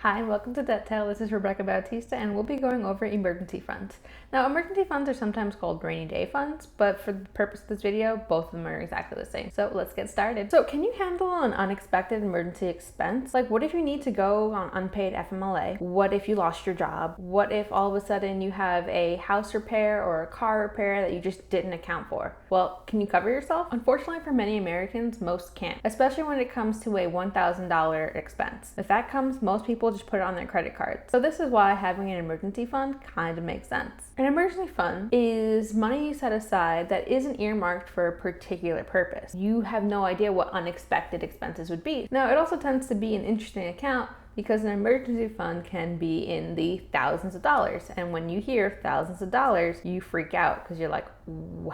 Hi, and welcome to Debt Tale. This is Rebecca Bautista, and we'll be going over emergency funds. Now, emergency funds are sometimes called rainy day funds, but for the purpose of this video, both of them are exactly the same. So let's get started. So can you handle an unexpected emergency expense? Like, what if you need to go on unpaid FMLA? What if you lost your job? What if all of a sudden you have a house repair or a car repair that you just didn't account for? Well, can you cover yourself? Unfortunately for many Americans, most can't, especially when it comes to a $1,000 expense. If that comes, most people just put it on their credit card. So this is why having an emergency fund kind of makes sense. An emergency fund is money you set aside that isn't earmarked for a particular purpose. You have no idea what unexpected expenses would be. Now, it also tends to be an interesting account because an emergency fund can be in the thousands of dollars. And when you hear thousands of dollars, you freak out because you're like,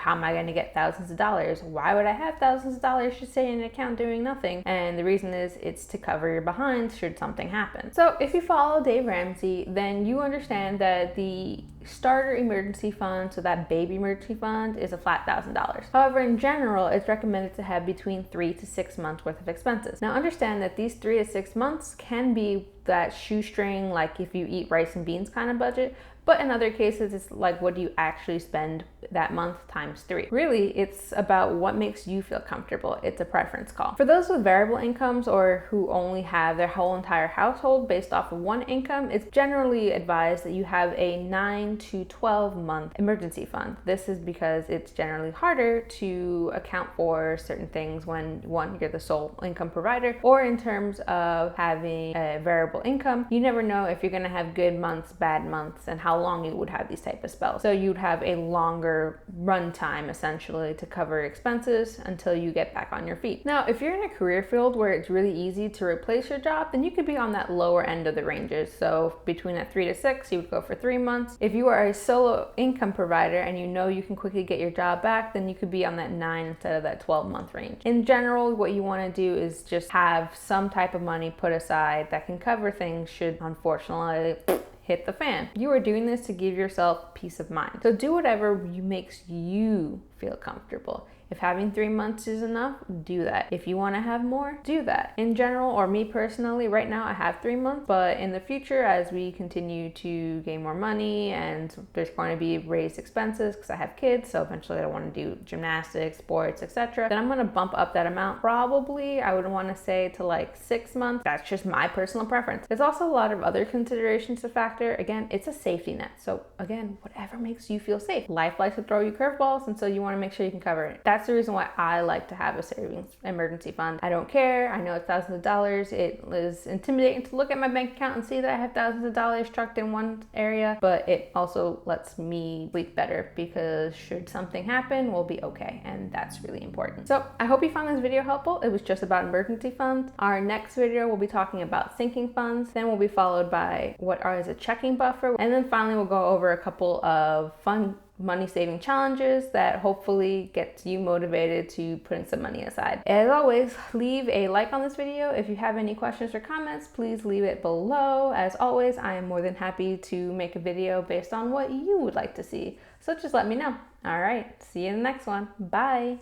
how am I going to get thousands of dollars? Why would I have thousands of dollars just sitting in an account doing nothing? And the reason is it's to cover your behind should something happen. So if you follow Dave Ramsey, then you understand that the starter emergency fund, so that baby emergency fund, is a flat $1,000. However, in general, it's recommended to have between 3 to 6 months worth of expenses. Now understand that these 3 to 6 months can be that shoestring, like if you eat rice and beans kind of budget, but in other cases, it's like, what do you actually spend that month times 3? Really, it's about what makes you feel comfortable. It's a preference call. For those with variable incomes or who only have their whole entire household based off of one income, it's generally advised that you have a 9 to 12 month emergency fund. This is because it's generally harder to account for certain things when, one, you're the sole income provider, or in terms of having a variable income, you never know if you're going to have good months, bad months, and how long you would have these type of spells. So you'd have a longer run time essentially to cover expenses until you get back on your feet. Now, if you're in a career field where it's really easy to replace your job, then you could be on that lower end of the ranges. So between that 3 to 6, you would go for 3 months. If you are a solo income provider and you know you can quickly get your job back, then you could be on that 9 instead of that 12-month range. In general, what you want to do is just have some type of money put aside that can cover things should unfortunately hit the fan. You are doing this to give yourself peace of mind. So do whatever makes you feel comfortable. If having 3 months is enough, do that. If you want to have more, do that. In general, or me personally, right now I have 3 months, but in the future, as we continue to gain more money and there's going to be raised expenses because I have kids, so eventually I want to do gymnastics, sports, etc., then I'm going to bump up that amount. Probably I would want to say to like 6 months. That's just my personal preference. There's also a lot of other considerations to factor. Again, it's a safety net. So again, whatever makes you feel safe. Life likes to throw you curveballs, and so you want to make sure you can cover it. That's the reason why I like to have a savings emergency fund. I don't care. I know it's thousands of dollars. It is intimidating to look at my bank account and see that I have thousands of dollars tucked in one area, but it also lets me sleep better because should something happen, we'll be okay, and that's really important. So I hope you found this video helpful. It was just about emergency funds. Our next video will be talking about sinking funds. Then we'll be followed by what is a checking buffer, and then finally we'll go over a couple of fun money saving challenges that hopefully gets you motivated to putting some money aside. As always, leave a like on this video. If you have any questions or comments, please leave it below. As always, I am more than happy to make a video based on what you would like to see. So just let me know. All right, see you in the next one. Bye.